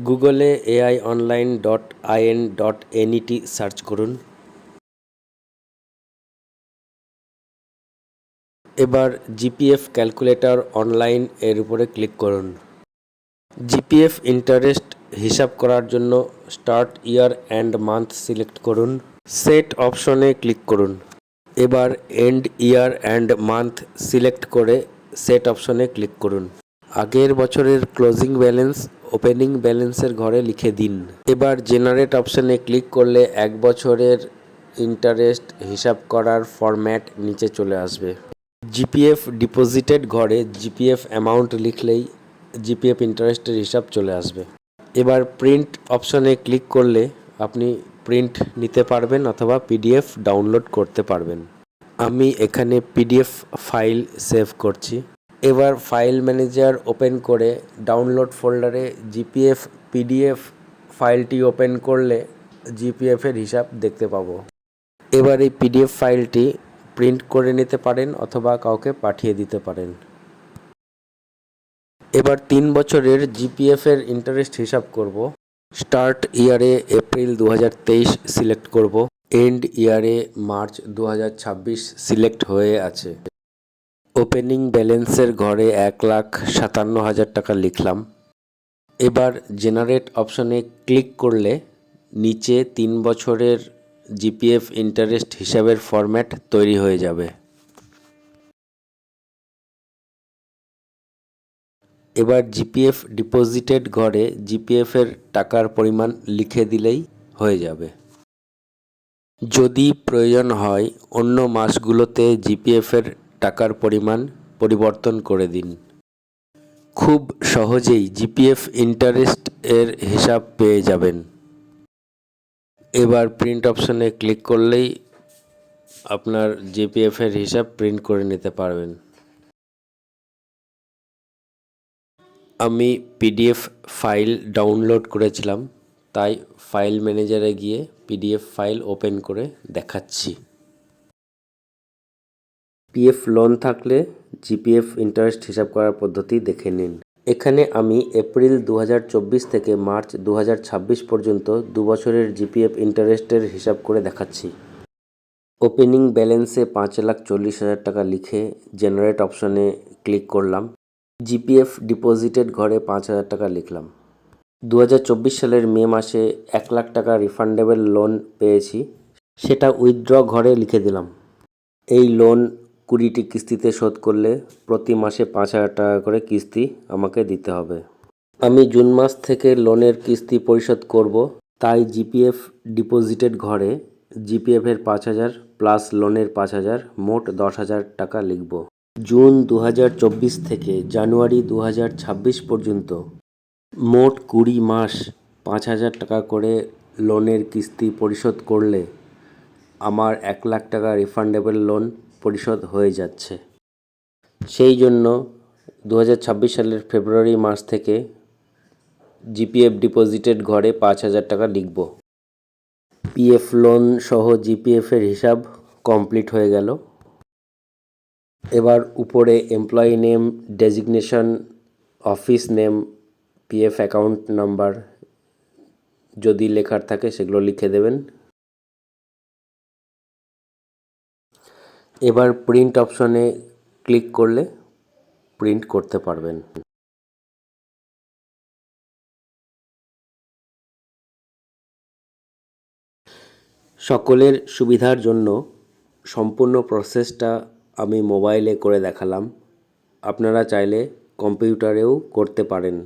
গুগলে aiOnline.in.net search করুন। এবার জিপিএফ ক্যালকুলেটর অনলাইন এর উপরে ক্লিক করুন। জিপিএফ ইন্টারেস্ট হিসাব করার জন্য start year and month select করুন। সেট অপশনে ক্লিক করুন। এবার end year and month select করে সেট অপশনে ক্লিক করুন। আগের বছরের ক্লোজিং ব্যালেন্স ওপেনিং ব্যালেন্সের ঘরে লিখে দিন। এবার জেনারেট অপশনে ক্লিক করলে 1 বছরের ইন্টারেস্ট হিসাব করার ফরম্যাট নিচে চলে আসবে। জিপিএফ ডিপোজিটেড ঘরে জিপিএফ অ্যামাউন্ট লিখলেই জিপিএফ ইন্টারেস্টের হিসাব চলে আসবে। এবার প্রিন্ট অপশনে ক্লিক করলে আপনি প্রিন্ট নিতে পারবেন অথবা পিডিএফ ডাউনলোড করতে পারবেন। আমি এখানে পিডিএফ ফাইল সেভ করছি। এবার ফাইল ম্যানেজার ওপেন করে ডাউনলোড ফোল্ডারে জিপিএফ পিডিএফ ফাইলটি ওপেন করলে জিপিএফের হিসাব দেখতে পাবো। এবার এই পিডিএফ ফাইলটি প্রিন্ট করে নিতে পারেন অথবা কাউকে পাঠিয়ে দিতে পারেন। এবার 3 বছরের জিপিএফের ইন্টারেস্ট হিসাব করব। স্টার্ট ইয়ারে এপ্রিল 2023 সিলেক্ট করব। এন্ড ইয়ারে মার্চ 2026 সিলেক্ট হয়ে আছে। ওপেনিং ব্যালেন্সের ঘরে 1,57,000 টাকা লিখলাম। এবার জেনারেট অপশনে ক্লিক করলে নিচে 3 বছরের জিপিএফ ইন্টারেস্ট হিসাবের ফরম্যাট তৈরি হয়ে যাবে। এবার জিপিএফ ডিপোজিটেড ঘরে জিপিএফ এর টাকার পরিমাণ লিখে দিলেই হয়ে যাবে। যদি প্রয়োজন হয় অন্য মাসগুলোতে জিপিএফ এর টাকার পরিমাণ পরিবর্তন করে দিন। খুব সহজেই জিপিএফ ইন্টারেস্ট এর হিসাব পেয়ে যাবেন। এবার প্রিন্ট অপশনে ক্লিক করলেই আপনার জিপিএফ এর হিসাব প্রিন্ট করে নিতে পারবেন। আমি পিডিএফ ফাইল ডাউনলোড করেছিলাম, তাই ফাইল ম্যানেজারে গিয়ে পিডিএফ ফাইল ওপেন করে দেখাচ্ছি। পিএফ লোন থাকলে জিপিএফ ইন্টারেস্ট হিসাব করার পদ্ধতি দেখে নিন। এখানে আমি এপ্রিল 2024 থেকে মার্চ 2026 পর্যন্ত 2 বছরের জিপিএফ ইন্টারেস্টের হিসাব করে দেখাচ্ছি। ওপেনিং ব্যালেন্সে 5,40,000 টাকা লিখে জেনারেট অপশনে ক্লিক করলাম। জিপিএফ ডিপোজিটেড ঘরে 5,000 টাকা লিখলাম। 2024 সালের মে মাসে 1 লাখ টাকা রিফান্ডেবল লোন পেয়েছি, সেটা উইথড্র ঘরে লিখে দিলাম। এই লোন 20টি কিস্তিতে শোধ করলে প্রতি মাসে 5,000 টাকা করে কিস্তি আমাকে দিতে হবে। আমি জুন মাস থেকে লোনের কিস্তি পরিশোধ করব, তাই জিপিএফ ডিপোজিটেড ঘরে জিপিএফ এর 5,000 প্লাস লোনের 5,000 মোট 10,000 টাকা লিখব। জুন 2024 থেকে জানুয়ারি 2026 পর্যন্ত মোট 20 মাস 5,000 টাকা করে লোনের কিস্তি পরিশোধ করলে আমার 1 লাখ টাকা রিফান্ডেবল লোন পরিশোধ হয়ে যাচ্ছে। সেই জন্য 2026 সালের ফেব্রুয়ারি মাস থেকে জিপিএফ ডিপোজিটেড ঘরে 5,000 টাকা লিখব। পিএফ লোন সহ জিপিএফ এর হিসাব কমপ্লিট হয়ে গেল। এবার উপরে employee name, designation, office name, PF account number যদি লেখার থাকে সেগুলো লিখে দেবেন। এবার প্রিন্ট অপশনে ক্লিক করলে প্রিন্ট করতে পারবেন। সকলের সুবিধার জন্য সম্পূর্ণ প্রসেসটা আমি মোবাইলে করে দেখালাম। আপনারা চাইলে কম্পিউটারেও করতে পারেন।